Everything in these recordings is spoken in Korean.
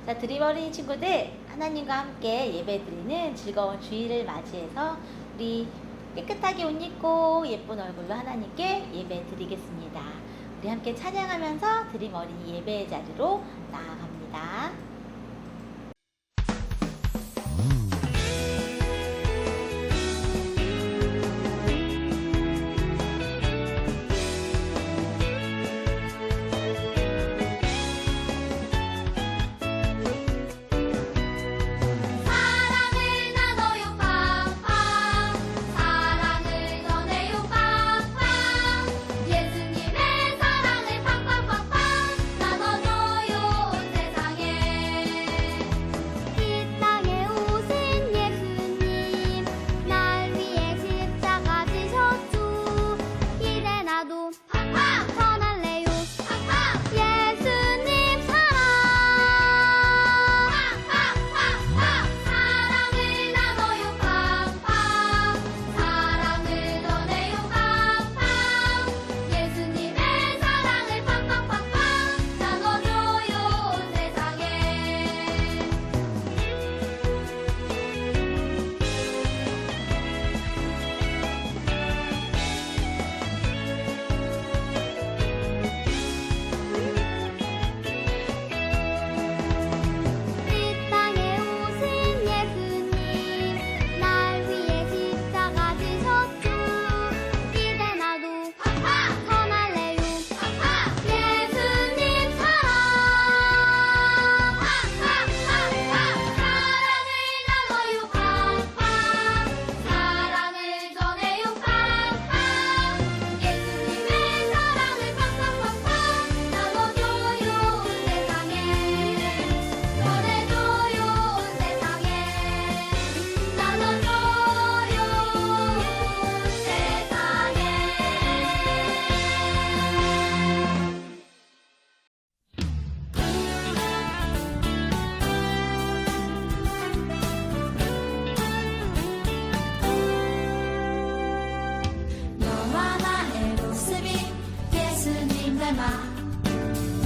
자, 드림 어린이 친구들, 하나님과 함께 예배드리는 즐거운 주일을 맞이해서 우리 깨끗하게 옷 입고 예쁜 얼굴로 하나님께 예배드리겠습니다. 우리 함께 찬양하면서 드림 어린이 예배의 자리로 나아갑니다.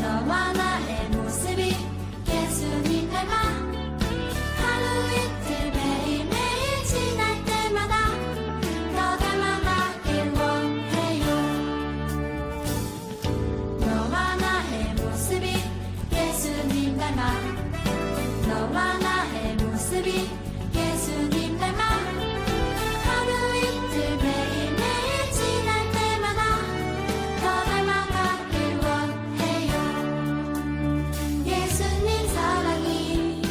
너와 나의 모습이 예수님 닮아 하루 이틀 매일매일 지날 때마다 더 닮아가길 원해요. 너와 나의 모습이 예수님 닮아 너와 나의 모습이 예수님 닮아 하루 이틀 매일매일 지날 때마다 더 닮아가길 원해요. 예수님 사랑이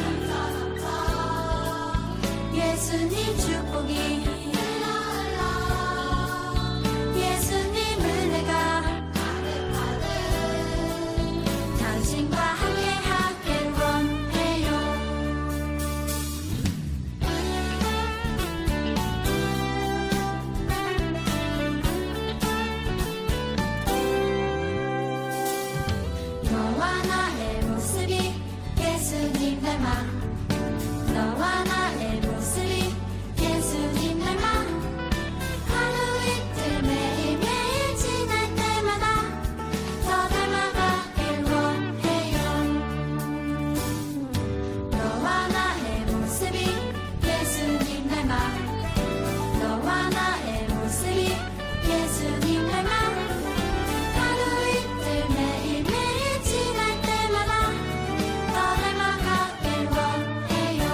예수님 축복이 예수님 은혜가 당신과 함께 하길 원해요. 너와 나의 모습이 예수님 닮아 너와 나의 모습이 예수님 닮아 하루 이틀 매일매일 지날 때마다 더 닮아가길 원해요. 너와 나의 모습이 예수님 닮아 너와 나의 모습이 예수님 닮아 하루 이틀 매일매일 지날 때마다 더 닮아가길 원해요.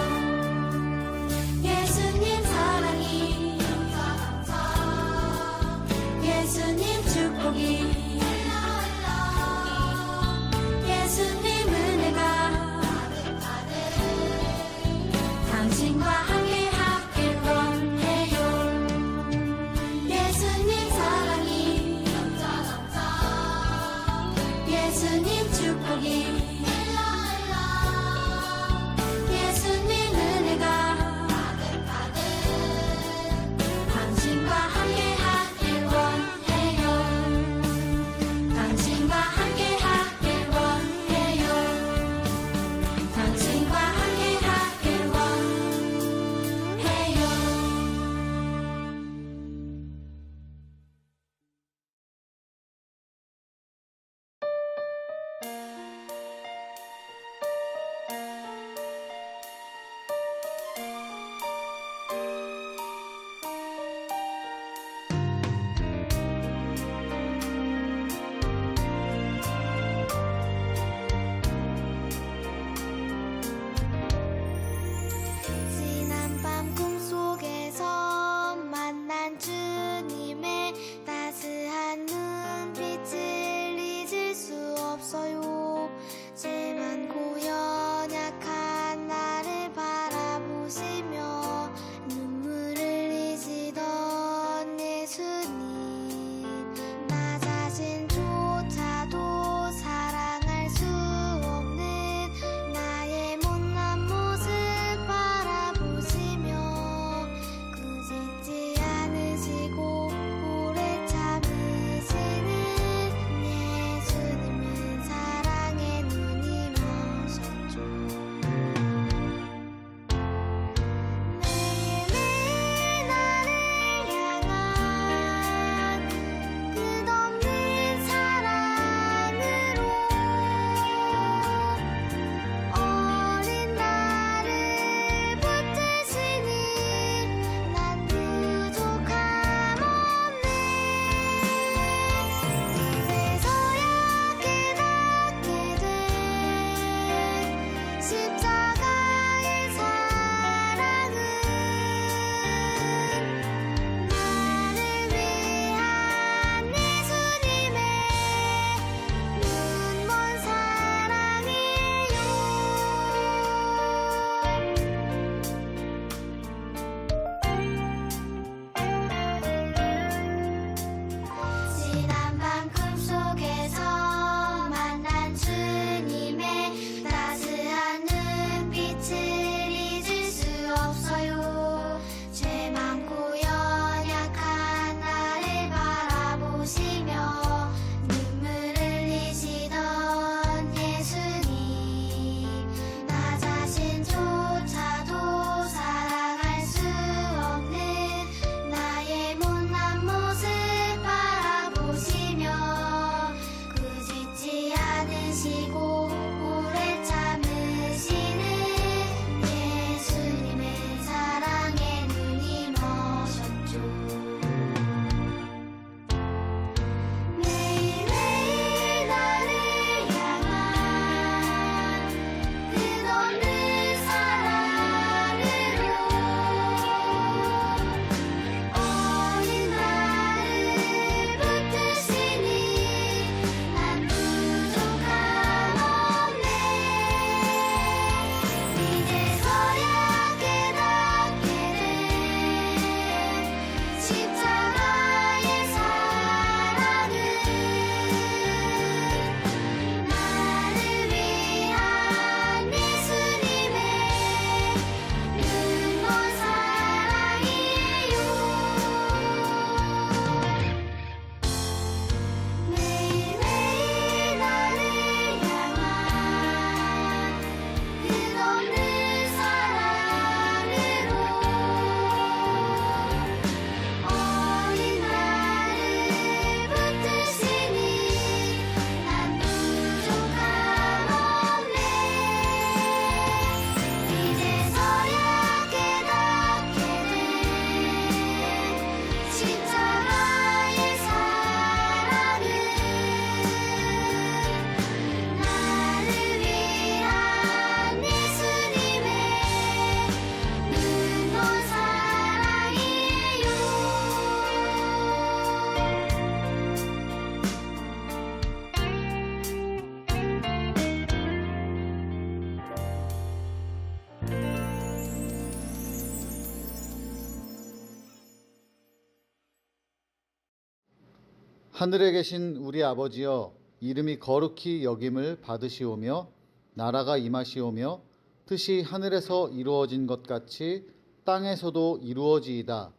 하늘에 계신 우리 아버지여, 이름이 거룩히 여김을 받으시오며 나라가 임하시오며 뜻이 하늘에서 이루어진 것 같이 땅에서도 이루어지이다.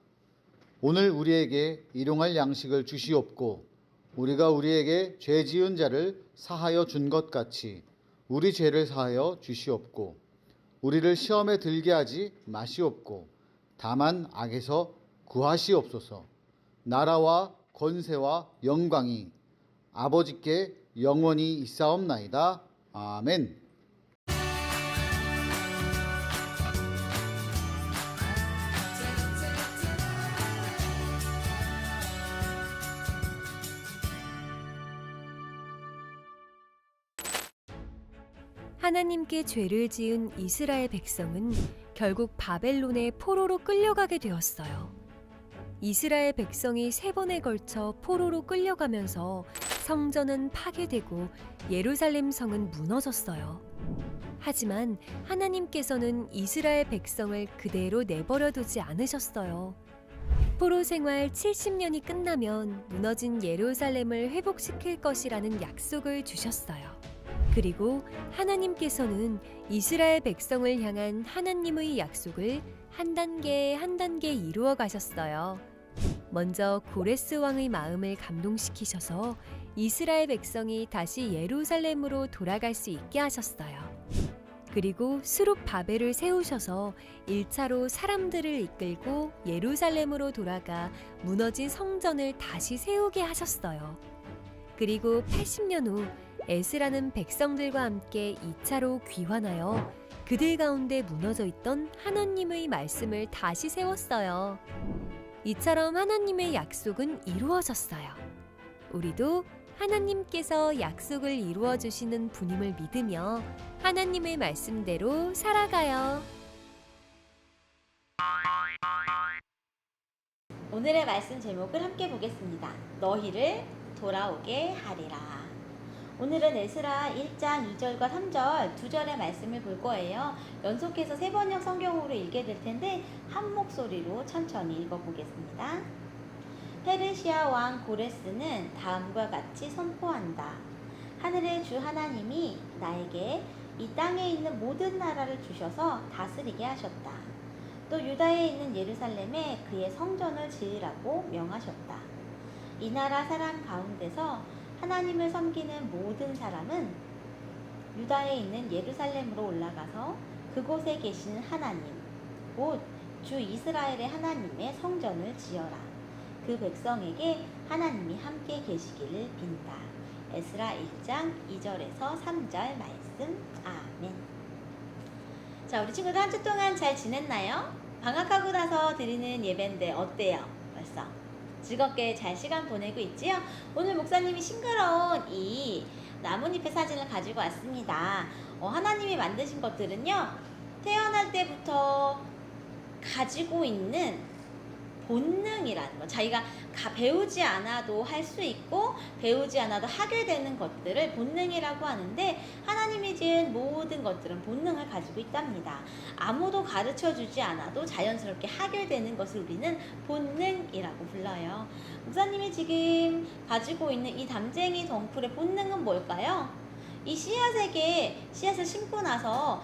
오늘 우리에게 일용할 양식을 주시옵고 우리가 우리에게 죄 지은 자를 사하여 준 것 같이 우리 죄를 사하여 주시옵고 우리를 시험에 들게 하지 마시옵고 다만 악에서 구하시옵소서. 나라와 권세와 영광이 아버지께 영원히 있사옵나이다. 아멘. 하나님께 죄를 지은 이스라엘 백성은 결국 바벨론의 포로로 끌려가게 되었어요. 이스라엘 백성이 3번에 걸쳐 포로로 끌려가면서 성전은 파괴되고 예루살렘 성은 무너졌어요. 하지만 하나님께서는 이스라엘 백성을 그대로 내버려 두지 않으셨어요. 포로 생활 70년이 끝나면 무너진 예루살렘을 회복시킬 것이라는 약속을 주셨어요. 그리고 하나님께서는 이스라엘 백성을 향한 하나님의 약속을 한 단계 한 단계 이루어 가셨어요. 먼저 고레스 왕의 마음을 감동시키셔서 이스라엘 백성이 다시 예루살렘으로 돌아갈 수 있게 하셨어요. 그리고 수룹 바벨을 세우셔서 1차로 사람들을 이끌고 예루살렘으로 돌아가 무너진 성전을 다시 세우게 하셨어요. 그리고 80년 후 에스라는 백성들과 함께 2차로 귀환하여 그들 가운데 무너져 있던 하나님의 말씀을 다시 세웠어요. 이처럼 하나님의 약속은 이루어졌어요. 우리도 하나님께서 약속을 이루어 주시는 분임을 믿으며 하나님의 말씀대로 살아가요. 오늘의 말씀 제목을 함께 보겠습니다. 너희를 돌아오게 하리라. 오늘은 에스라 1장 2절과 3절 2절의 말씀을 볼 거예요. 연속해서 3번역 성경으로 읽게 될 텐데 한 목소리로 천천히 읽어보겠습니다. 페르시아 왕 고레스는 다음과 같이 선포한다. 하늘의 주 하나님이 나에게 이 땅에 있는 모든 나라를 주셔서 다스리게 하셨다. 또 유다에 있는 예루살렘에 그의 성전을 지으라고 명하셨다. 이 나라 사람 가운데서 하나님을 섬기는 모든 사람은 유다에 있는 예루살렘으로 올라가서 그곳에 계시는 하나님, 곧 주 이스라엘의 하나님의 성전을 지어라. 그 백성에게 하나님이 함께 계시기를 빈다. 에스라 1장 2절에서 3절 말씀. 아멘. 자, 우리 친구들 한 주 동안 잘 지냈나요? 방학하고 나서 드리는 예배인데 어때요? 벌써 즐겁게 잘 시간 보내고 있지요? 오늘 목사님이 싱그러운 이 나뭇잎의 사진을 가지고 왔습니다. 하나님이 만드신 것들은요, 태어날 때부터 가지고 있는 본능이라는 거, 자기가 배우지 않아도 할 수 있고 배우지 않아도 하게 되는 것들을 본능이라고 하는데, 하나님이 지은 모든 것들은 본능을 가지고 있답니다. 아무도 가르쳐주지 않아도 자연스럽게 하게 되는 것을 우리는 본능이라고 불러요. 목사님이 지금 가지고 있는 이 담쟁이 덩쿨의 본능은 뭘까요? 이 씨앗에게 씨앗을 심고 나서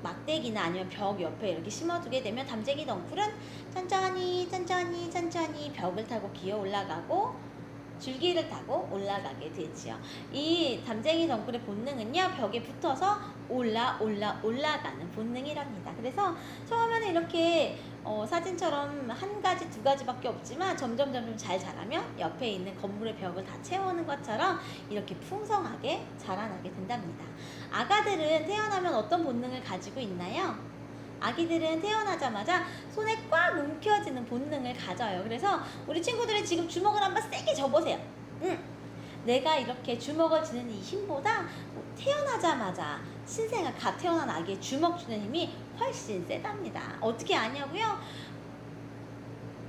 막대기나 아니면 벽 옆에 이렇게 심어두게 되면 담쟁이 덩쿨은 천천히 벽을 타고 기어 올라가고 줄기를 타고 올라가게 되지요. 이 담쟁이 덩쿨의 본능은요, 벽에 붙어서 올라가는 본능이랍니다. 그래서 처음에는 이렇게 사진처럼 한 가지, 두 가지밖에 없지만 점점 잘 자라면 옆에 있는 건물의 벽을 다 채우는 것처럼 이렇게 풍성하게 자라나게 된답니다. 아가들은 태어나면 어떤 본능을 가지고 있나요? 아기들은 태어나자마자 손에 꽉 움켜쥐는 본능을 가져요. 그래서 우리 친구들이 지금 주먹을 한번 세게 져보세요. 내가 이렇게 주먹을 쥐는 이 힘보다 태어나자마자 신생아 갓 태어난 아기의 주먹 쥐는 힘이 훨씬 세답니다. 어떻게 아냐고요?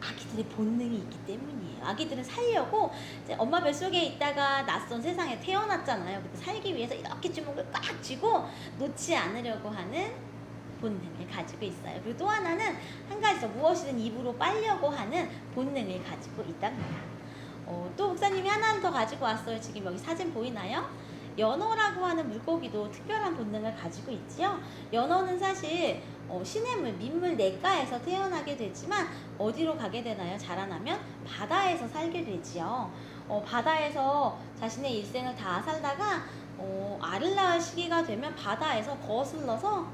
아기들의 본능이 있기 때문이에요. 아기들은 살려고 이제 엄마 뱃속에 있다가 낯선 세상에 태어났잖아요. 그때 살기 위해서 이렇게 주먹을 꽉 쥐고 놓지 않으려고 하는 본능을 가지고 있어요. 그리고 또 하나는 한 가지 더, 무엇이든 입으로 빨려고 하는 본능을 가지고 있답니다. 또 목사님이 하나 더 가지고 왔어요. 지금 여기 사진 보이나요? 연어라고 하는 물고기도 특별한 본능을 가지고 있지요. 연어는 사실 시냇물, 민물 냇가에서 태어나게 되지만 어디로 가게 되나요? 자라나면 바다에서 살게 되지요. 바다에서 자신의 일생을 다 살다가 알을 낳을 시기가 되면 바다에서 거슬러서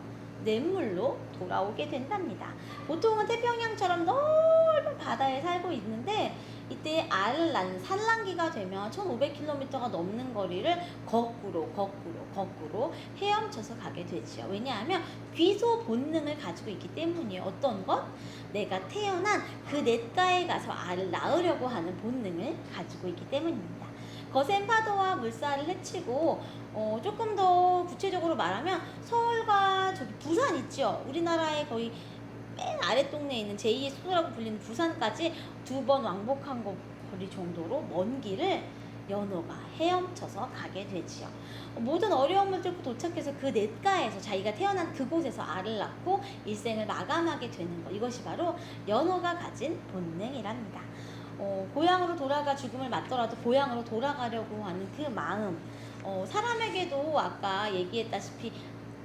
냇물로 돌아오게 된답니다. 보통은 태평양처럼 넓은 바다에 살고 있는데 이때 알을 낳는 산란기가 되면 1500km가 넘는 거리를 거꾸로 헤엄쳐서 가게 되지요. 왜냐하면 귀소 본능을 가지고 있기 때문이에요. 어떤 것? 내가 태어난 그 냇가에 가서 알을 낳으려고 하는 본능을 가지고 있기 때문입니다. 거센 파도와 물살을 헤치고 조금 더 구체적으로 말하면 서울과 저기 부산 있죠. 우리나라의 거의 맨 아래 동네에 있는 제2의 수도라고 불리는 부산까지 2번 왕복한 거리 정도로 먼 길을 연어가 헤엄쳐서 가게 되지요. 모든 어려움을 뚫고 도착해서 그 냇가에서 자기가 태어난 그곳에서 알을 낳고 일생을 마감하게 되는 것, 이것이 바로 연어가 가진 본능이랍니다. 고향으로 돌아가 죽음을 맞더라도 고향으로 돌아가려고 하는 그 마음, 사람에게도 아까 얘기했다시피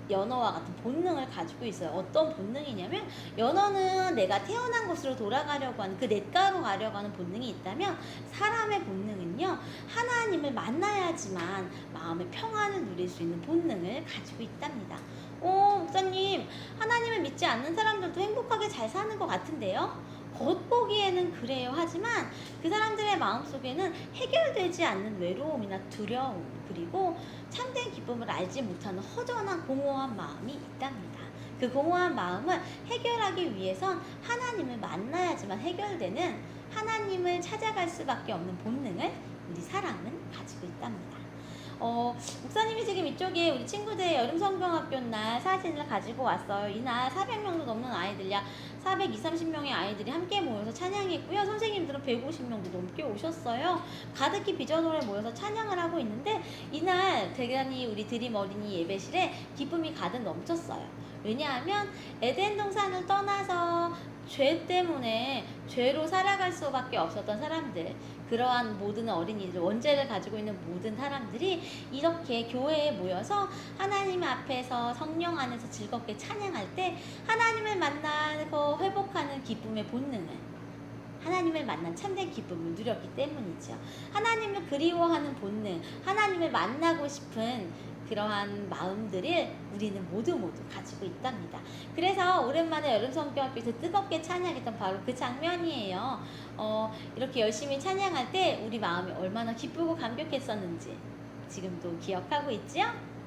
연어와 같은 본능을 가지고 있어요. 어떤 본능이냐면 연어는 내가 태어난 곳으로 돌아가려고 하는 그 냇가로 가려고 하는 본능이 있다면 사람의 본능은요, 하나님을 만나야지만 마음의 평안을 누릴 수 있는 본능을 가지고 있답니다. 목사님, 하나님을 믿지 않는 사람들도 행복하게 잘 사는 것 같은데요? 겉보기에는 그래요. 하지만 그 사람들의 마음속에는 해결되지 않는 외로움이나 두려움, 그리고 참된 기쁨을 알지 못하는 허전한 공허한 마음이 있답니다. 그 공허한 마음을 해결하기 위해선 하나님을 만나야지만 해결되는, 하나님을 찾아갈 수밖에 없는 본능을 우리 사람은 가지고 있답니다. 목사님이 지금 이쪽에 우리 친구들 여름성경학교 날 사진을 가지고 왔어요. 이날 400명도 넘는 아이들, 약 420~30명의 아이들이 함께 모여서 찬양했고요. 선생님들은 150명도 넘게 오셨어요. 가득히 비전홀에 모여서 찬양을 하고 있는데 이날 대단히 우리 드림 어린이 예배실에 기쁨이 가득 넘쳤어요. 왜냐하면 에덴 동산을 떠나서 죄 때문에 죄로 살아갈 수밖에 없었던 사람들, 그러한 모든 어린이들, 원죄를 가지고 있는 모든 사람들이 이렇게 교회에 모여서 하나님 앞에서 성령 안에서 즐겁게 찬양할 때 하나님을 만나고 회복하는 기쁨의 본능을, 하나님을 만난 참된 기쁨을 누렸기 때문이죠. 하나님을 그리워하는 본능, 하나님을 만나고 싶은 그러한 마음들을 우리는 모두 가지고 있답니다. 그래서 오랜만에 여름성경학교에서 뜨겁게 찬양했던 바로 그 장면이에요. 이렇게 열심히 찬양할 때 우리 마음이 얼마나 기쁘고 감격했었는지 지금도 기억하고 있지요?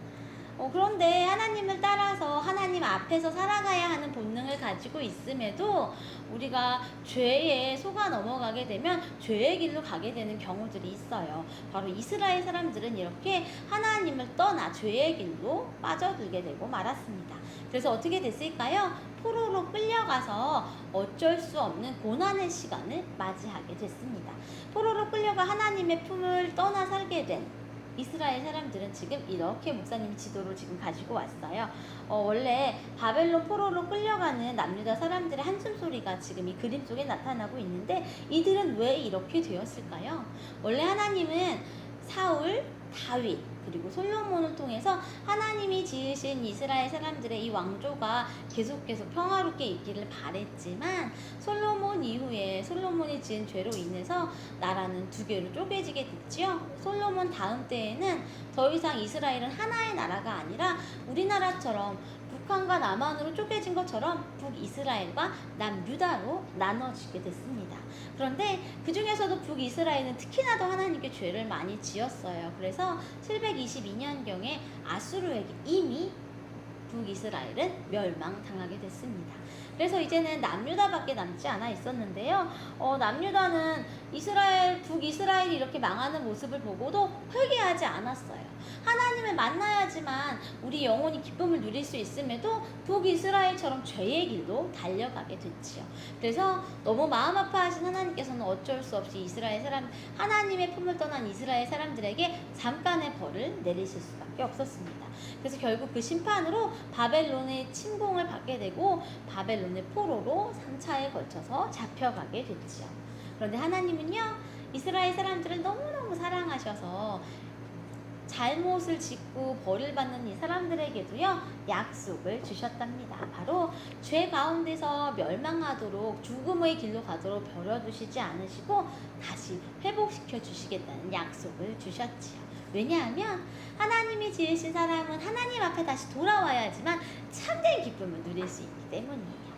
그런데 하나님을 따라서 하나님 앞에서 살아가야 하는 본능을 가지고 있음에도 우리가 죄에 속아 넘어가게 되면 죄의 길로 가게 되는 경우들이 있어요. 바로 이스라엘 사람들은 이렇게 하나님을 떠나 죄의 길로 빠져들게 되고 말았습니다. 그래서 어떻게 됐을까요? 포로로 끌려가서 어쩔 수 없는 고난의 시간을 맞이하게 됐습니다. 포로로 끌려가 하나님의 품을 떠나 살게 된 이스라엘 사람들은 지금 이렇게 목사님 지도를 지금 가지고 왔어요. 원래 바벨론 포로로 끌려가는 남유다 사람들의 한숨 소리가 지금 이 그림 속에 나타나고 있는데 이들은 왜 이렇게 되었을까요? 원래 하나님은 사울, 다윗, 그리고 솔로몬을 통해서 하나님이 지으신 이스라엘 사람들의 이 왕조가 계속 평화롭게 있기를 바랬지만 솔로몬 이후에 솔로몬이 지은 죄로 인해서 나라는 두 개로 쪼개지게 됐지요. 솔로몬 다음 때에는 더 이상 이스라엘은 하나의 나라가 아니라 우리나라처럼 북한과 남한으로 쪼개진 것처럼 북이스라엘과 남유다로 나눠지게 됐습니다. 그런데 그 중에서도 북이스라엘은 특히나도 하나님께 죄를 많이 지었어요. 그래서 722년경에 아수르에게 이미 북이스라엘은 멸망당하게 됐습니다. 그래서 이제는 남유다밖에 남지 않아 있었는데요. 남유다는 북이스라엘이 이렇게 망하는 모습을 보고도 회개하지 않았어요. 하나님을 만나야지만 우리 영혼이 기쁨을 누릴 수 있음에도 북이스라엘처럼 죄의 길로 달려가게 됐지요. 그래서 너무 마음 아파하신 하나님께서는 어쩔 수 없이 하나님의 품을 떠난 이스라엘 사람들에게 잠깐의 벌을 내리실 수밖에 없었습니다. 그래서 결국 그 심판으로 바벨론의 침공을 받게 되고 바벨론의 포로로 3차에 걸쳐서 잡혀가게 됐지요. 그런데 하나님은요, 이스라엘 사람들을 너무너무 사랑하셔서 잘못을 짓고 벌을 받는 이 사람들에게도요 약속을 주셨답니다. 바로 죄 가운데서 멸망하도록 죽음의 길로 가도록 버려두시지 않으시고 다시 회복시켜 주시겠다는 약속을 주셨지요. 왜냐하면 하나님이 지으신 사람은 하나님 앞에 다시 돌아와야지만 참된 기쁨을 누릴 수 있기 때문이에요.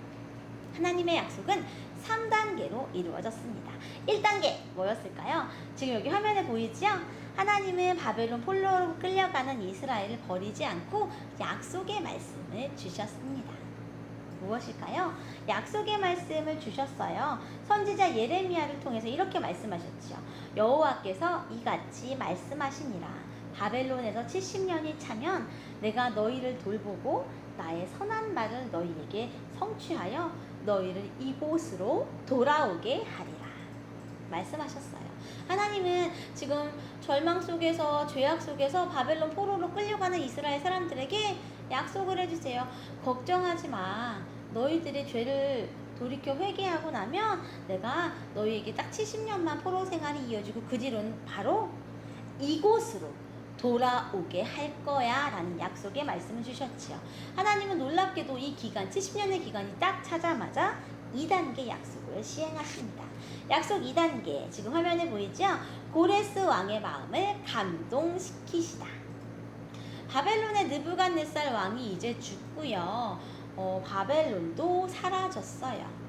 하나님의 약속은 3단계로 이루어졌습니다. 1단계 뭐였을까요? 지금 여기 화면에 보이죠? 하나님은 바벨론 폴로로 끌려가는 이스라엘을 버리지 않고 약속의 말씀을 주셨습니다. 무엇일까요? 약속의 말씀을 주셨어요. 선지자 예레미야를 통해서 이렇게 말씀하셨죠. 여호와께서 이같이 말씀하시니라. 바벨론에서 70년이 차면 내가 너희를 돌보고 나의 선한 말을 너희에게 성취하여 너희를 이곳으로 돌아오게 하리라. 말씀하셨어요. 하나님은 지금 절망 속에서 죄악 속에서 바벨론 포로로 끌려가는 이스라엘 사람들에게 약속을 해주세요. 걱정하지 마. 너희들의 죄를 돌이켜 회개하고 나면 내가 너희에게 딱 70년만 포로 생활이 이어지고 그 뒤로는 바로 이곳으로 돌아오게 할 거야 라는 약속의 말씀을 주셨지요. 하나님은 놀랍게도 이 기간 70년의 기간이 딱 차자마자 2단계 약속을 시행하십니다. 약속 2단계 지금 화면에 보이죠? 고레스 왕의 마음을 감동시키시다. 바벨론의 느부갓네살 왕이 이제 죽고요. 바벨론도 사라졌어요.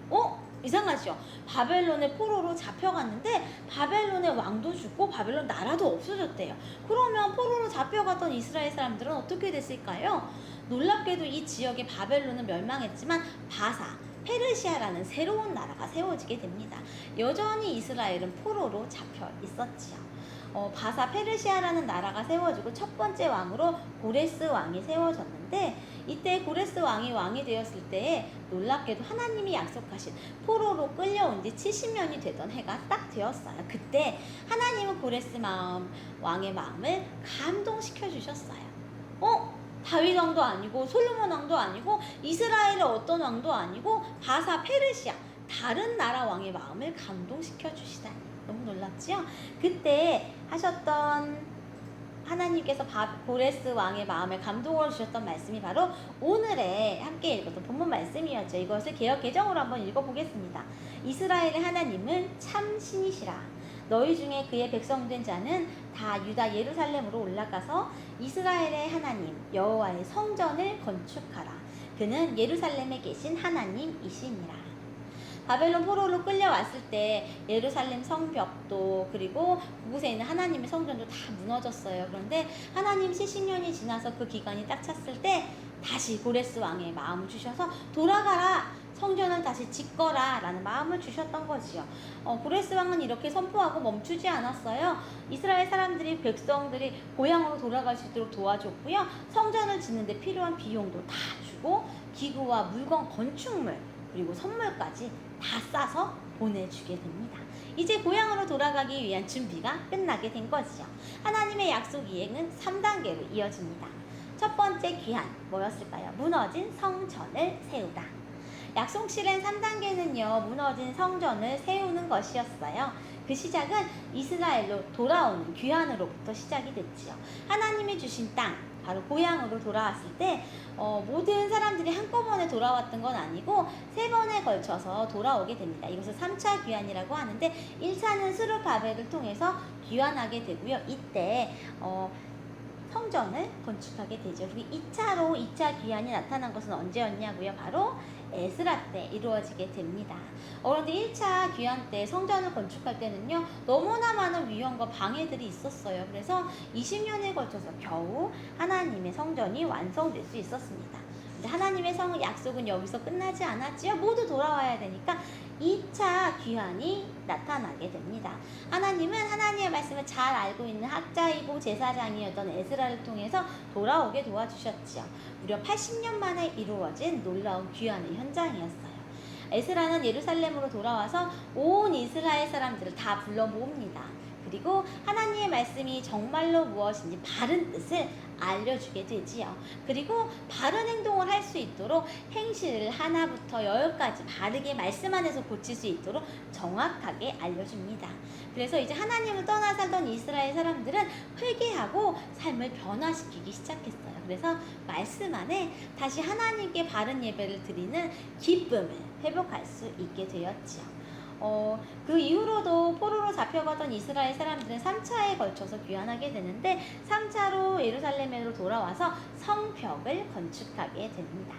이상하죠? 바벨론의 포로로 잡혀갔는데 바벨론의 왕도 죽고 바벨론 나라도 없어졌대요. 그러면 포로로 잡혀갔던 이스라엘 사람들은 어떻게 됐을까요? 놀랍게도 이 지역의 바벨론은 멸망했지만 바사, 페르시아라는 새로운 나라가 세워지게 됩니다. 여전히 이스라엘은 포로로 잡혀 있었지요. 바사 페르시아라는 나라가 세워지고 첫 번째 왕으로 고레스 왕이 세워졌는데 이때 고레스 왕이 되었을 때에 놀랍게도 하나님이 약속하신 포로로 끌려온 지 70년이 되던 해가 딱 되었어요. 그때 하나님은 고레스 왕의 마음을 감동시켜 주셨어요. 다윗 왕도 아니고 솔로몬 왕도 아니고 이스라엘의 어떤 왕도 아니고 바사 페르시아 다른 나라 왕의 마음을 감동시켜 주시다니 너무 놀랍지요? 그때 하셨던 하나님께서 고레스 왕의 마음에 감동을 주셨던 말씀이 바로 오늘의 함께 읽었던 본문 말씀이었죠. 이것을 개역 개정으로 한번 읽어보겠습니다. 이스라엘의 하나님은 참 신이시라. 너희 중에 그의 백성된 자는 다 유다 예루살렘으로 올라가서 이스라엘의 하나님 여호와의 성전을 건축하라. 그는 예루살렘에 계신 하나님이시니라. 바벨론 포로로 끌려왔을 때 예루살렘 성벽도 그리고 그곳에 있는 하나님의 성전도 다 무너졌어요. 그런데 하나님 70년이 지나서 그 기간이 딱 찼을 때 다시 고레스 왕의 마음을 주셔서 돌아가라. 성전을 다시 짓거라 라는 마음을 주셨던 거지요. 고레스 왕은 이렇게 선포하고 멈추지 않았어요. 이스라엘 백성들이 고향으로 돌아갈 수 있도록 도와줬고요. 성전을 짓는데 필요한 비용도 다 주고 기구와 물건, 건축물 그리고 선물까지 다 싸서 보내주게 됩니다. 이제 고향으로 돌아가기 위한 준비가 끝나게 된 거지요. 하나님의 약속 이행은 3단계로 이어집니다. 첫 번째 귀환 뭐였을까요? 무너진 성전을 세우다. 약속 실행 3단계는요. 무너진 성전을 세우는 것이었어요. 그 시작은 이스라엘로 돌아오는 귀환으로부터 시작이 됐지요. 하나님이 주신 땅 바로 고향으로 돌아왔을 때 모든 사람들이 한꺼번에 돌아왔던 건 아니고 3번에 걸쳐서 돌아오게 됩니다. 이것을 3차 귀환이라고 하는데 1차는 스룹바벨을 통해서 귀환하게 되고요. 이때 성전을 건축하게 되죠. 그리고 2차 귀환이 나타난 것은 언제였냐고요? 바로 에스라 때 이루어지게 됩니다. 그런데 1차 귀환 때 성전을 건축할 때는요 너무나 많은 위험과 방해들이 있었어요. 그래서 20년에 걸쳐서 겨우 하나님의 성전이 완성될 수 있었습니다. 하나님의 약속은 여기서 끝나지 않았지요. 모두 돌아와야 되니까 2차 귀환이 나타나게 됩니다. 하나님은 하나님의 말씀을 잘 알고 있는 학자이고 제사장이었던 에스라를 통해서 돌아오게 도와주셨지요. 무려 80년 만에 이루어진 놀라운 귀환의 현장이었어요. 에스라는 예루살렘으로 돌아와서 온 이스라엘 사람들을 다 불러 모읍니다. 그리고 하나님의 말씀이 정말로 무엇인지 바른 뜻을 알려주게 되지요. 그리고 바른 행동을 할 수 있도록 행실을 하나부터 열까지 바르게 말씀 안에서 고칠 수 있도록 정확하게 알려줍니다. 그래서 이제 하나님을 떠나 살던 이스라엘 사람들은 회개하고 삶을 변화시키기 시작했어요. 그래서 말씀 안에 다시 하나님께 바른 예배를 드리는 기쁨을 회복할 수 있게 되었지요. 그 이후로도 포로로 잡혀가던 이스라엘 사람들은 3차에 걸쳐서 귀환하게 되는데 3차로 예루살렘으로 돌아와서 성벽을 건축하게 됩니다.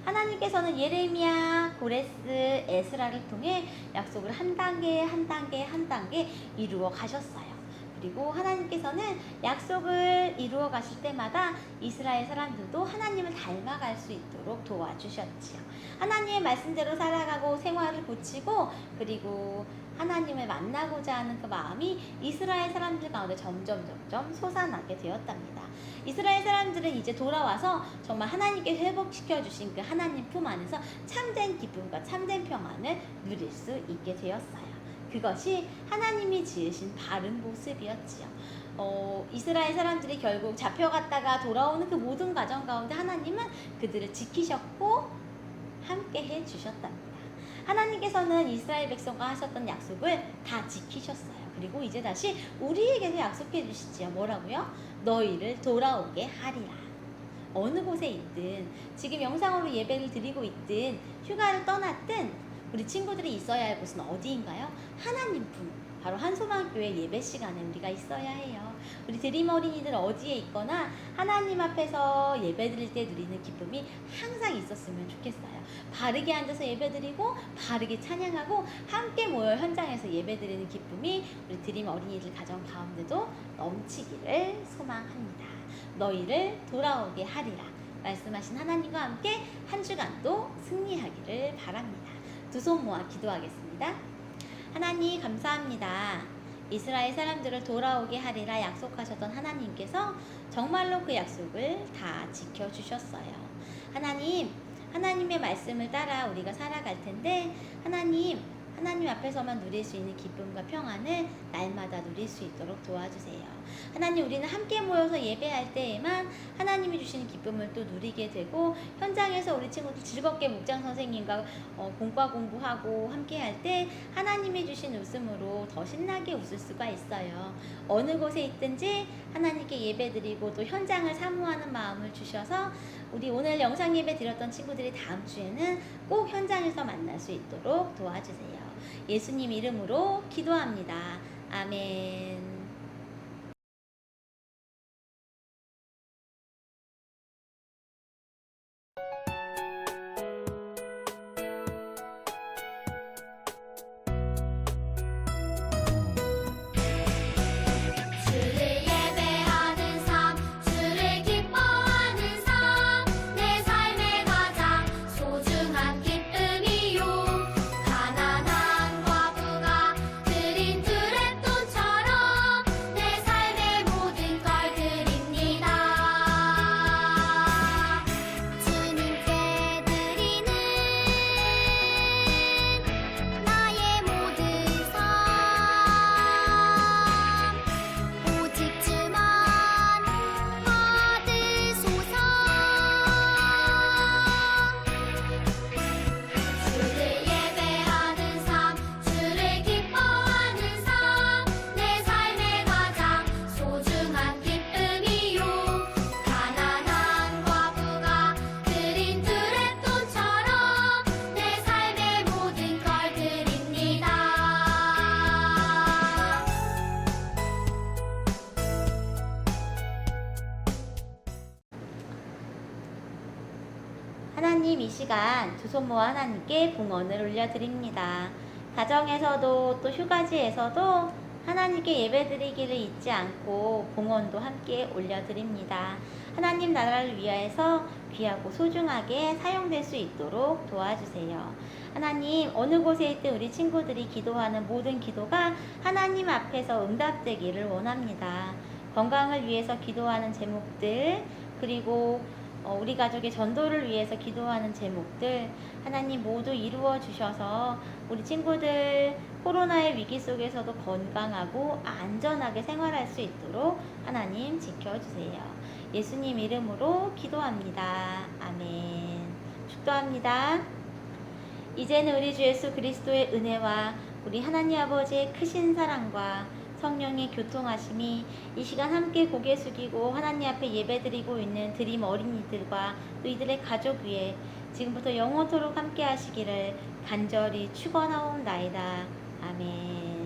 하나님께서는 예레미야, 고레스, 에스라를 통해 약속을 한 단계 한 단계 한 단계 이루어 가셨어요. 그리고 하나님께서는 약속을 이루어 가실 때마다 이스라엘 사람들도 하나님을 닮아갈 수 있도록 도와주셨지요. 하나님의 말씀대로 살아가고 생활을 고치고 그리고 하나님을 만나고자 하는 그 마음이 이스라엘 사람들 가운데 점점 솟아나게 되었답니다. 이스라엘 사람들은 이제 돌아와서 정말 하나님께 회복시켜 주신 그 하나님 품 안에서 참된 기쁨과 참된 평안을 누릴 수 있게 되었어요. 그것이 하나님이 지으신 바른 모습이었지요. 이스라엘 사람들이 결국 잡혀갔다가 돌아오는 그 모든 과정 가운데 하나님은 그들을 지키셨고 함께 해주셨답니다. 하나님께서는 이스라엘 백성과 하셨던 약속을 다 지키셨어요. 그리고 이제 다시 우리에게도 약속해 주시지요. 뭐라고요? 너희를 돌아오게 하리라. 어느 곳에 있든 지금 영상으로 예배를 드리고 있든 휴가를 떠났든 우리 친구들이 있어야 할 곳은 어디인가요? 하나님 품, 바로 한소망교회 예배 시간에 우리가 있어야 해요. 우리 드림 어린이들 어디에 있거나 하나님 앞에서 예배 드릴 때 누리는 기쁨이 항상 있었으면 좋겠어요. 바르게 앉아서 예배 드리고 바르게 찬양하고 함께 모여 현장에서 예배 드리는 기쁨이 우리 드림 어린이들 가정 가운데도 넘치기를 소망합니다. 너희를 돌아오게 하리라 말씀하신 하나님과 함께 한 주간도 승리하기를 바랍니다. 두 손 모아 기도하겠습니다. 하나님 감사합니다. 이스라엘 사람들을 돌아오게 하리라 약속하셨던 하나님께서 정말로 그 약속을 다 지켜주셨어요. 하나님의 말씀을 따라 우리가 살아갈 텐데 하나님 앞에서만 누릴 수 있는 기쁨과 평안을 날마다 누릴 수 있도록 도와주세요. 하나님, 우리는 함께 모여서 예배할 때에만 하나님이 주시는 기쁨을 또 누리게 되고 현장에서 우리 친구들 즐겁게 목장 선생님과 공과 공부하고 함께 할 때 하나님이 주신 웃음으로 더 신나게 웃을 수가 있어요. 어느 곳에 있든지 하나님께 예배드리고 또 현장을 사모하는 마음을 주셔서 우리 오늘 영상 예배 드렸던 친구들이 다음 주에는 꼭 현장에서 만날 수 있도록 도와주세요. 예수님 이름으로 기도합니다. 아멘. 주를 예배하는 삶, 주를 기뻐하는 삶, 내 삶의 가장 소중한 기쁨이요. 가난한 과부가 드린 두랩돈처럼 내 삶의 모든 걸 드립니다. 주님께 드리는 나의 모든 삶, 오직 주만 받으소서. 주를 예배하는 삶, 주를 기뻐하는 삶, 내 삶의 가장 소중한 기쁨이요. 가난한 과부가 드린 두랩돈처럼 내 삶의 모든 걸 드립니다. 하나님, 이 시간 두 손 모아 하나님께 봉헌을 올려드립니다. 가정에서도 또 휴가지에서도 하나님께 예배드리기를 잊지 않고 봉헌도 함께 올려드립니다. 하나님 나라를 위하여서 귀하고 소중하게 사용될 수 있도록 도와주세요. 하나님, 어느 곳에 있든 우리 친구들이 기도하는 모든 기도가 하나님 앞에서 응답되기를 원합니다. 건강을 위해서 기도하는 제목들, 그리고 우리 가족의 전도를 위해서 기도하는 제목들 하나님 모두 이루어 주셔서 우리 친구들 코로나의 위기 속에서도 건강하고 안전하게 생활할 수 있도록 하나님 지켜주세요. 예수님 이름으로 기도합니다. 아멘. 축도합니다. 이제는 우리 주 예수 그리스도의 은혜와 우리 하나님 아버지의 크신 사랑과 성령의 교통하심이 이 시간 함께 고개 숙이고 하나님 앞에 예배드리고 있는 드림 어린이들과 또 이들의 가족 위에 지금부터 영원토록 함께 하시기를 간절히 축원하옵나이다. 아멘.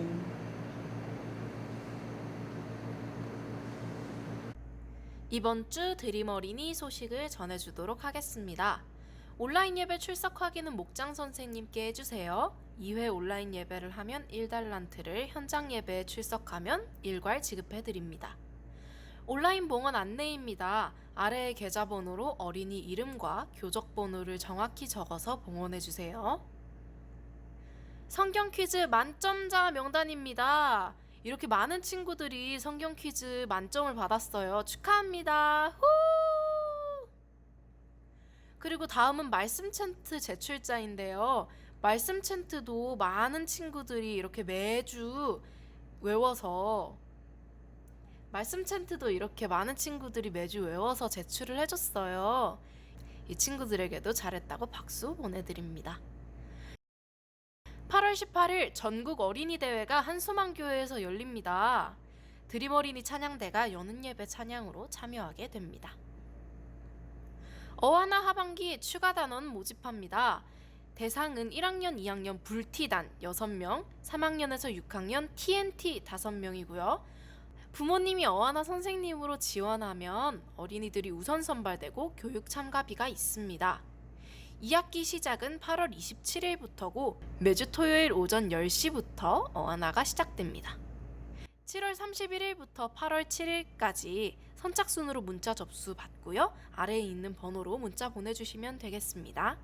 이번 주 드림 어린이 소식을 전해주도록 하겠습니다. 온라인 예배 출석 확인은 목장 선생님께 해주세요. 2회 온라인 예배를 하면 1달란트를, 현장 예배에 출석하면 1괄 지급해드립니다. 온라인 봉헌 안내입니다. 아래의 계좌번호로 어린이 이름과 교적번호를 정확히 적어서 봉헌해주세요. 성경 퀴즈 만점자 명단입니다. 이렇게 많은 친구들이 성경 퀴즈 만점을 받았어요. 축하합니다. 후! 그리고 다음은 말씀 챈트 제출자인데요. 말씀 챈트도 많은 친구들이 이렇게 매주 외워서 말씀 챈트도 이렇게 많은 친구들이 매주 외워서 제출을 해줬어요. 이 친구들에게도 잘했다고 박수 보내드립니다. 8월 18일 전국 어린이 대회가 한소망교회에서 열립니다. 드림 어린이 찬양대가 여는 예배 찬양으로 참여하게 됩니다. 어하나 하반기 추가 단원 모집합니다. 대상은 1학년, 2학년 불티단 6명, 3학년에서 6학년 TNT 5명이고요. 부모님이 어하나 선생님으로 지원하면 어린이들이 우선 선발되고 교육 참가비가 있습니다. 2학기 시작은 8월 27일부터고 매주 토요일 오전 10시부터 어하나가 시작됩니다. 7월 31일부터 8월 7일까지 선착순으로 문자 접수 받고요. 아래에 있는 번호로 문자 보내주시면 되겠습니다.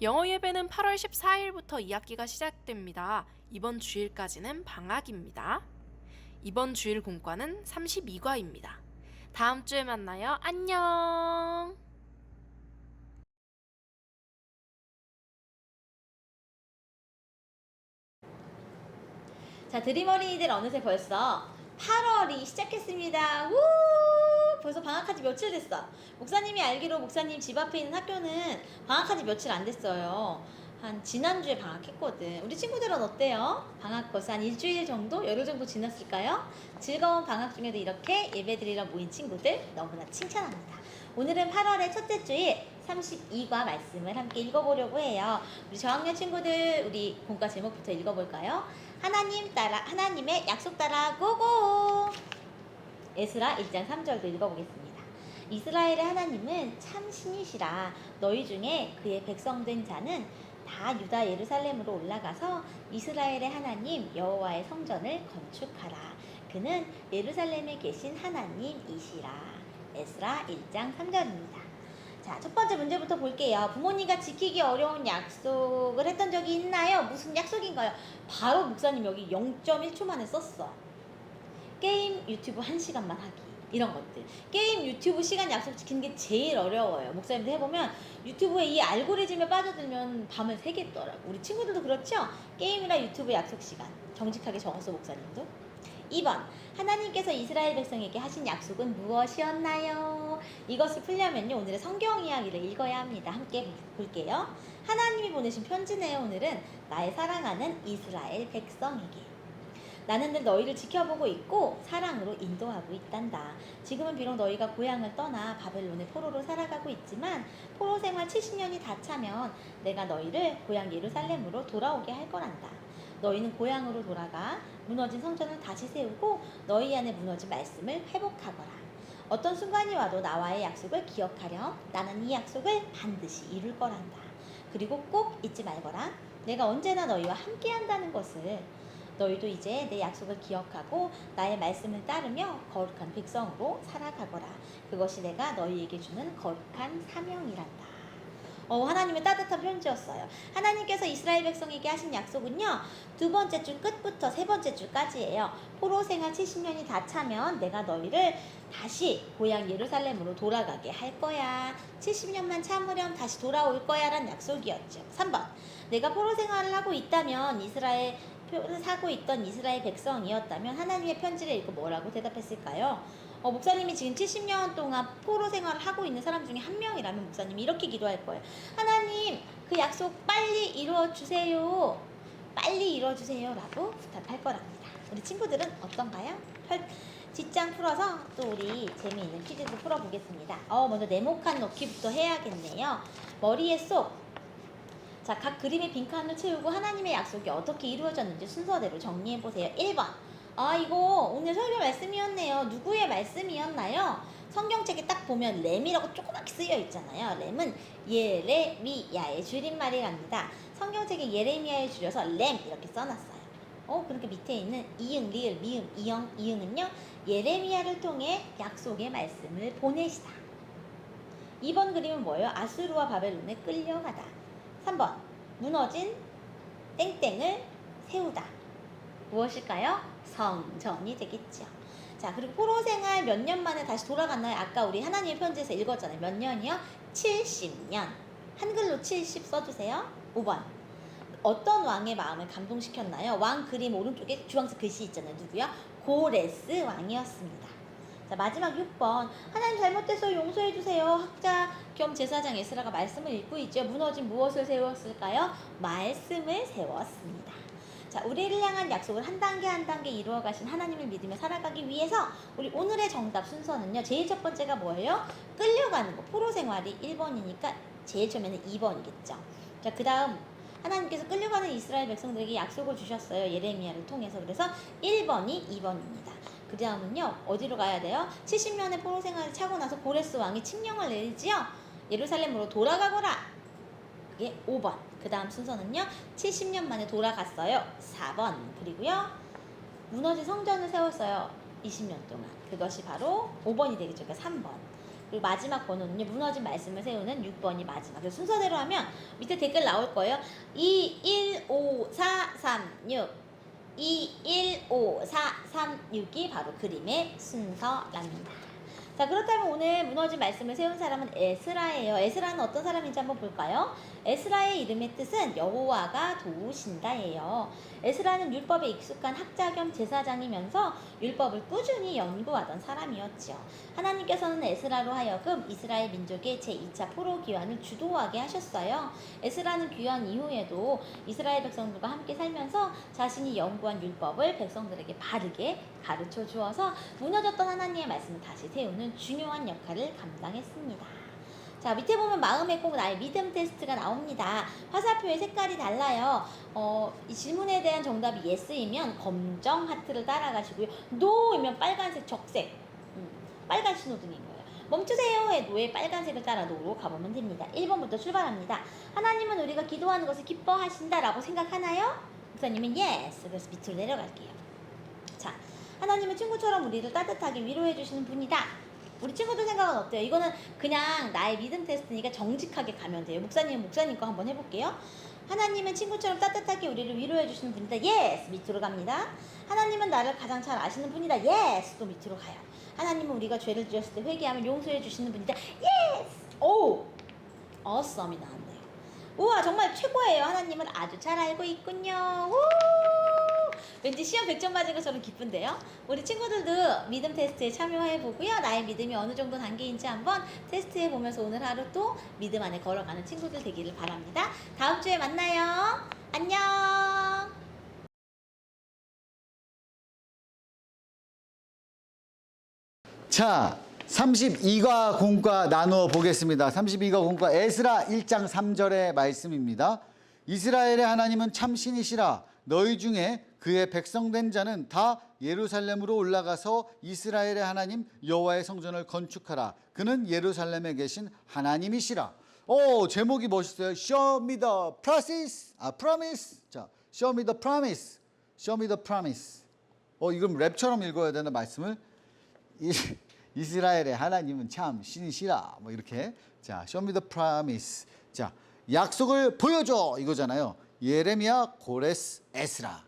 영어 예배는 8월 14일부터 2학기가 시작됩니다. 이번 주일까지는 방학입니다. 이번 주일 공과는 32과입니다. 다음 주에 만나요. 안녕. 자, 드림 어린이들 어느새 벌써 8월이 시작했습니다. 우! 벌써 방학한 지 며칠 됐어. 목사님이 알기로 목사님 집 앞에 있는 학교는 방학한 지 며칠 안 됐어요. 한 지난주에 방학했거든. 우리 친구들은 어때요? 방학 벌써 한 일주일 정도? 열흘 정도 지났을까요? 즐거운 방학 중에도 이렇게 예배드리러 모인 친구들 너무나 칭찬합니다. 오늘은 8월의 첫째 주일 32과 말씀을 함께 읽어보려고 해요. 우리 저학년 친구들 우리 본과 제목부터 읽어볼까요? 하나님의 약속 따라 고고! 에스라 1장 3절도 읽어보겠습니다. 이스라엘의 하나님은 참 신이시라. 너희 중에 그의 백성된 자는 다 유다 예루살렘으로 올라가서 이스라엘의 하나님 여호와의 성전을 건축하라. 그는 예루살렘에 계신 하나님이시라. 에스라 1장 3절입니다. 자, 첫 번째 문제부터 볼게요. 부모님과 지키기 어려운 약속을 했던 적이 있나요? 무슨 약속인가요? 바로 목사님 여기 0.1초 만에 썼어. 게임 유튜브 1시간만 하기. 이런 것들. 게임 유튜브 시간 약속 지키는 게 제일 어려워요. 목사님도 해보면 유튜브에 이 알고리즘에 빠져들면 밤을 새겠더라고. 우리 친구들도 그렇죠? 게임이랑 유튜브 약속 시간. 정직하게 적었어, 목사님도. 2번. 하나님께서 이스라엘 백성에게 하신 약속은 무엇이었나요? 이것을 풀려면요, 오늘의 성경 이야기를 읽어야 합니다. 함께 볼게요. 하나님이 보내신 편지네요. 오늘은 나의 사랑하는 이스라엘 백성에게. 나는 늘 너희를 지켜보고 있고 사랑으로 인도하고 있단다. 지금은 비록 너희가 고향을 떠나 바벨론의 포로로 살아가고 있지만 포로 생활 70년이 다 차면 내가 너희를 고향 예루살렘으로 돌아오게 할 거란다. 너희는 고향으로 돌아가 무너진 성전을 다시 세우고 너희 안에 무너진 말씀을 회복하거라. 어떤 순간이 와도 나와의 약속을 기억하렴. 나는 이 약속을 반드시 이룰 거란다. 그리고 꼭 잊지 말거라. 내가 언제나 너희와 함께 한다는 것을. 너희도 이제 내 약속을 기억하고 나의 말씀을 따르며 거룩한 백성으로 살아가거라. 그것이 내가 너희에게 주는 거룩한 사명이란다. 하나님의 따뜻한 편지였어요. 하나님께서 이스라엘 백성에게 하신 약속은요, 두 번째 주 끝부터 세 번째 주까지예요. 포로 생활 70년이 다 차면 내가 너희를 다시 고향 예루살렘으로 돌아가게 할 거야. 70년만 참으렴 다시 돌아올 거야 라는 약속이었죠. 3번. 내가 포로 생활을 하고 있다면 이스라엘 표를 사고 있던 이스라엘 백성이었다면 하나님의 편지를 읽고 뭐라고 대답했을까요? 목사님이 지금 70년 동안 포로 생활을 하고 있는 사람 중에 한 명이라면 목사님이 이렇게 기도할 거예요. 하나님, 그 약속 빨리 이루어 주세요. 빨리 이루어 주세요. 라고 부탁할 거랍니다. 우리 친구들은 어떤가요? 뒷장 풀어서 또 우리 재미있는 퀴즈도 풀어보겠습니다. 먼저 네모칸 넣기부터 해야겠네요. 머리에 쏙. 자, 각 그림의 빈칸을 채우고 하나님의 약속이 어떻게 이루어졌는지 순서대로 정리해보세요. 1번. 이거 오늘 설교 말씀이었네요. 누구의 말씀이었나요? 성경책에 딱 보면 램이라고 조그맣게 쓰여 있잖아요. 램은 예레미야의 줄임말이랍니다. 성경책에 예레미야에 줄여서 램 이렇게 써놨어요. 그러니까 밑에 있는 이응, 리을, 미음, 이영, 이응은요, 예레미야를 통해 약속의 말씀을 보내시다. 2번 그림은 뭐예요? 아수르와 바벨론에 끌려가다. 3번, 무너진 땡땡을 세우다. 무엇일까요? 성전이 되겠죠. 자, 그리고 포로 생활 몇 년 만에 다시 돌아갔나요? 아까 우리 하나님의 편지에서 읽었잖아요. 몇 년이요? 70년. 한글로 70 써주세요. 5번. 어떤 왕의 마음을 감동시켰나요? 왕 그림 오른쪽에 주황색 글씨 있잖아요. 누구요? 고레스 왕이었습니다. 자, 마지막 6번. 하나님 잘못됐어요. 용서해주세요. 학자 겸 제사장 에스라가 말씀을 읽고 있죠. 무너진 무엇을 세웠을까요? 말씀을 세웠습니다. 자, 우리를 향한 약속을 한 단계 한 단계 이루어 가신 하나님을 믿으며 살아가기 위해서 우리 오늘의 정답 순서는요. 제일 첫 번째가 뭐예요? 끌려가는 거. 포로 생활이 1번이니까 제일 처음에는 2번이겠죠. 자, 그 다음 하나님께서 끌려가는 이스라엘 백성들에게 약속을 주셨어요. 예레미야를 통해서. 그래서 1번이 2번입니다. 그 다음은요. 어디로 가야 돼요? 70년의 포로 생활을 차고 나서 고레스 왕이 칙령을 내리지요. 예루살렘으로 돌아가거라. 그게 5번. 그 다음 순서는요. 70년 만에 돌아갔어요. 4번. 그리고요. 무너진 성전을 세웠어요. 20년 동안. 그것이 바로 5번이 되겠죠. 그러니까 3번. 그리고 마지막 번호는요. 무너진 말씀을 세우는 6번이 마지막. 그래서 순서대로 하면 밑에 댓글 나올 거예요. 2, 1, 5, 4, 3, 6. 2, 1, 5, 4, 3, 6이 바로 그림의 순서랍니다. 자, 그렇다면 오늘 무너진 말씀을 세운 사람은 에스라예요. 에스라는 어떤 사람인지 한번 볼까요? 에스라의 이름의 뜻은 여호와가 도우신다예요. 에스라는 율법에 익숙한 학자 겸 제사장이면서 율법을 꾸준히 연구하던 사람이었죠. 하나님께서는 에스라로 하여금 이스라엘 민족의 제2차 포로 귀환을 주도하게 하셨어요. 에스라는 귀환 이후에도 이스라엘 백성들과 함께 살면서 자신이 연구한 율법을 백성들에게 바르게 가르쳐 주어서 무너졌던 하나님의 말씀을 다시 세우는 중요한 역할을 감당했습니다. 자, 밑에 보면 마음에 꼭 나의 믿음 테스트가 나옵니다. 화살표의 색깔이 달라요. 이 질문에 대한 정답이 yes이면 검정 하트를 따라가시고요. no이면 빨간색 적색, 빨간 신호등인 거예요. 멈추세요 해 no의 빨간색을 따라 no로 가보면 됩니다. 1번부터 출발합니다. 하나님은 우리가 기도하는 것을 기뻐하신다라고 생각하나요? 목사님은 yes. 그래서 밑으로 내려갈게요. 자, 하나님은 친구처럼 우리를 따뜻하게 위로해 주시는 분이다. 우리 친구들 생각은 어때요? 이거는 그냥 나의 믿음 테스트니까 정직하게 가면 돼요. 목사님은 목사님 거 한번 해볼게요. 하나님은 친구처럼 따뜻하게 우리를 위로해 주시는 분이다. yes. 밑으로 갑니다. 하나님은 나를 가장 잘 아시는 분이다. yes. 또 밑으로 가요. 하나님은 우리가 죄를 지었을 때 회개하면 용서해 주시는 분이다. yes. 오! awesome이 나왔네요. 우와, 정말 최고예요. 하나님은 아주 잘 알고 있군요. 우! 왠지 시험 100점 맞은 것처럼 기쁜데요. 우리 친구들도 믿음 테스트에 참여해보고요. 나의 믿음이 어느 정도 단계인지 한번 테스트해보면서 오늘 하루 또 믿음 안에 걸어가는 친구들 되기를 바랍니다. 다음 주에 만나요. 안녕. 자, 32과 공과 나누어 보겠습니다. 32과 공과 에스라 1장 3절의 말씀입니다. 이스라엘의 하나님은 참 신이시라. 너희 중에 그의 백성된 자는 다 예루살렘으로 올라가서 이스라엘의 하나님 여호와의 성전을 건축하라. 그는 예루살렘에 계신 하나님이시라. 제목이 멋있어요. Show me the promise. 자, Show me the promise. Show me the promise. 이건 랩처럼 읽어야 되는 말씀을. 이스라엘의 하나님은 참 신이시라. 뭐 이렇게. 자, Show me the promise. 자, 약속을 보여줘 이거잖아요. 예레미야, 고레스, 에스라.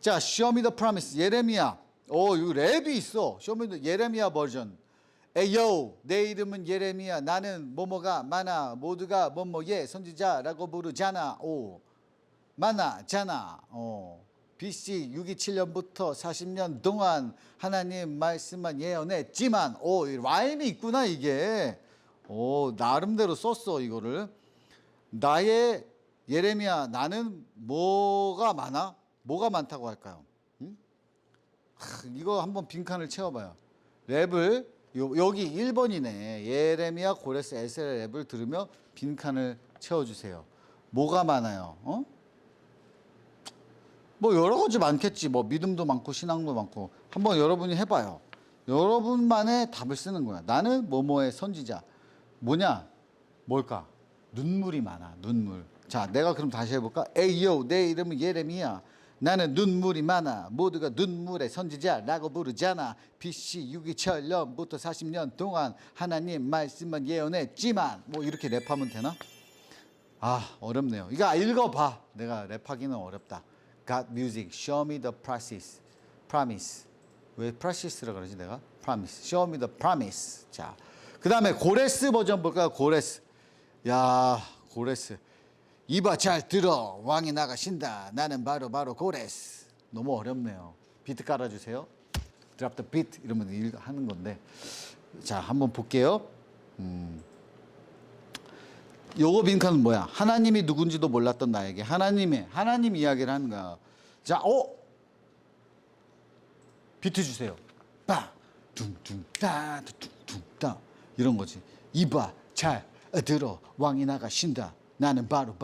자, Show me the promise. 예레미야. 이거 랩이 있어. Show me the 예레미야 버전. 에요, 내 이름은 예레미야. 나는 뭐뭐가 많아. 모두가 뭐뭐예 선지자라고 부르잖아. 많아잖아. BC 627년부터 40년 동안 하나님 말씀만 예언했지만 이 라임이 있구나 이게. 나름대로 썼어 이거를. 나의 예레미야 나는 뭐가 많아? 뭐가 많다고 할까요? 응? 이거 한번 빈칸을 채워봐요. 랩을 여기 1번이네. 예레미야 고레스 에스라 랩을 들으며 빈칸을 채워주세요. 뭐가 많아요? 뭐 여러 가지 많겠지. 뭐 믿음도 많고 신앙도 많고. 한번 여러분이 해봐요. 여러분만의 답을 쓰는 거야. 나는 뭐뭐의 선지자. 뭐냐? 뭘까? 눈물이 많아. 눈물. 자, 내가 그럼 다시 해볼까? 에이요, 내 이름은 예레미야. 나는 눈물이 많아. 모두가 눈물의 선지자라고 부르잖아. BC 627년부터 40년 동안 하나님 말씀만 예언했지만 뭐 이렇게 랩하면 되나? 어렵네요. 이거 읽어봐. 내가 랩하기는 어렵다. God music, show me the process, promise. 왜 process라 그러지 내가? Promise, show me the promise. 자, 그 다음에 고레스 버전 볼까요? 고레스. 야, 고레스. 이봐 잘 들어. 왕이 나가신다. 나는 바로 고레스. 너무 어렵네요. 비트 깔아주세요. Drop the beat 이러면 하는 건데. 자, 한번 볼게요. 요거 빈칸은 뭐야? 하나님이 누군지도 몰랐던 나에게 하나님 이야기를 하는 거야. 자, 비트 주세요. 빠, 둥둥 따, 둥둥 따 이런 거지. 이봐 잘 들어. 왕이 나가신다. 나는 바로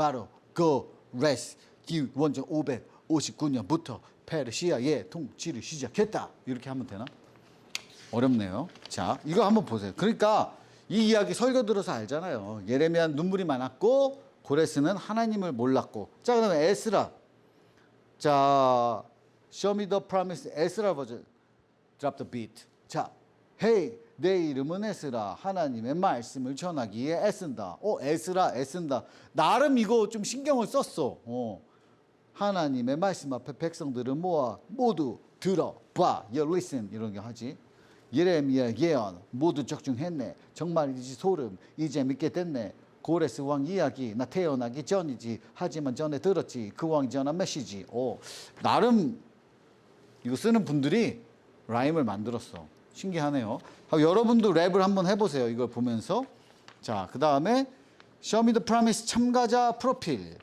고레스. 기원전 559년부터 페르시아의 통치를 시작했다. 이렇게 하면 되나? 어렵네요. 자, 이거 한번 보세요. 그러니까 이 이야기 설교 들어서 알잖아요. 예레미야는 눈물이 많았고 고레스는 하나님을 몰랐고. 자, 그다음에 에스라. 자, Show me the promise. 에스라 버전. Drop the beat. 자, Hey, 내 이름은 에스라. 하나님의 말씀을 전하기에 애쓴다. 에스라 애쓴다. 나름 이거 좀 신경을 썼어. 하나님의 말씀 앞에 백성들을 모아 모두 들어봐. You listen 이런 게 하지. 예레미야 예언 모두 적중했네. 정말이지 소름. 이제 믿게 됐네. 고레스 왕 이야기 나 태어나기 전이지. 하지만 전에 들었지. 그 왕이 전한 메시지. 나름 이거 쓰는 분들이 라임을 만들었어. 신기하네요. 여러분도 랩을 한번 해보세요. 이걸 보면서. 자, 그 다음에 Show me the promise 참가자 프로필.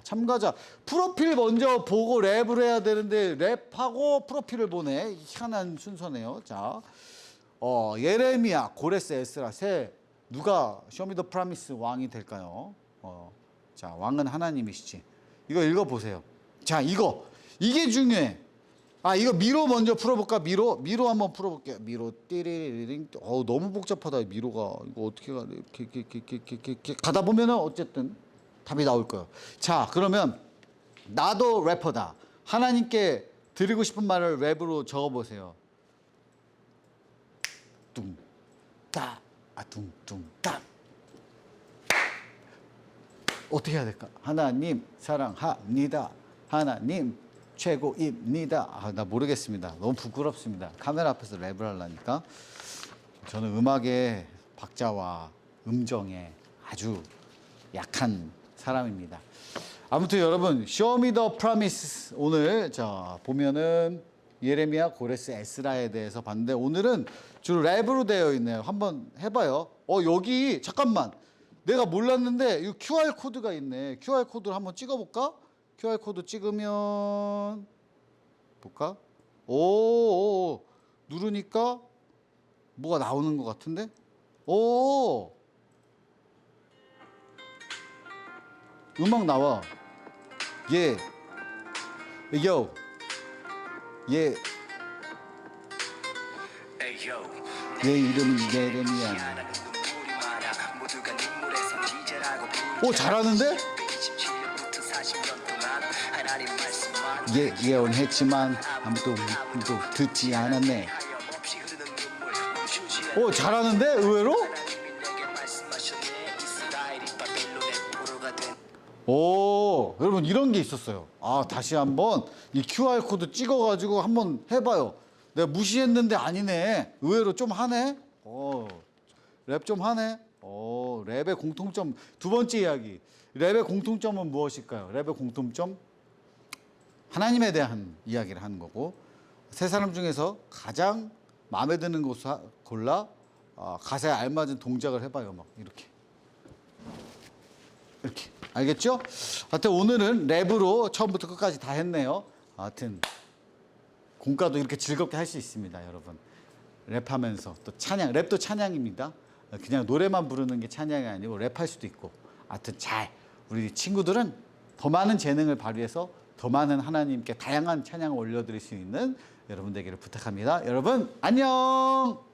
참가자 프로필 먼저 보고 랩을 해야 되는데 랩하고 프로필을 보네. 희한한 순서네요. 자, 예레미야, 고레스, 에스라 세 누가 Show me the promise 왕이 될까요? 자, 왕은 하나님이시지. 이거 읽어보세요. 자, 이게 중요해. 이거 미로 먼저 풀어볼까? 미로 한번 풀어볼게요. 미로 띠리링. 너무 복잡하다 미로가. 이거 어떻게 가? 이렇게 가다 보면은 어쨌든 답이 나올 거예요. 자, 그러면 나도 래퍼다. 하나님께 드리고 싶은 말을 랩으로 적어보세요. 뚱따 뚱뚱따. 어떻게 해야 될까? 하나님 사랑합니다. 하나님 최고입니다. 나 모르겠습니다. 너무 부끄럽습니다. 카메라 앞에서 랩을 하려니까. 저는 음악의 박자와 음정에 아주 약한 사람입니다. 아무튼 여러분, Show me the promise. 오늘 보면은 예레미야, 고레스, 에스라에 대해서 봤는데 오늘은 주로 랩으로 되어 있네요. 한번 해봐요. 여기 잠깐만. 내가 몰랐는데 이 QR 코드가 있네. QR 코드를 한번 찍어볼까? QR 코드 찍으면 볼까? 오, 누르니까 뭐가 나오는 것 같은데? 오, 음악 나와. 예, 요, 예, 내 이름은 예레미야. 오, 잘하는데? 예언했지만 아무도 듣지 않았네. 오, 잘하는데? 의외로? 오, 여러분 이런 게 있었어요. 다시 한번 이 QR 코드 찍어가지고 한번 해봐요. 내가 무시했는데 아니네. 의외로 좀 하네. 랩 좀 하네. 랩의 공통점 두 번째 이야기. 랩의 공통점은 무엇일까요? 랩의 공통점? 하나님에 대한 이야기를 하는 거고, 세 사람 중에서 가장 마음에 드는 것을 골라 가사에 알맞은 동작을 해봐요. 막 이렇게. 이렇게. 알겠죠? 하여튼 오늘은 랩으로 처음부터 끝까지 다 했네요. 하여튼 공과도 이렇게 즐겁게 할 수 있습니다, 여러분. 랩하면서 또 찬양, 랩도 찬양입니다. 그냥 노래만 부르는 게 찬양이 아니고 랩할 수도 있고. 하여튼 잘 우리 친구들은 더 많은 재능을 발휘해서 더 많은 하나님께 다양한 찬양을 올려드릴 수 있는 여러분 되기를 부탁합니다. 여러분 안녕.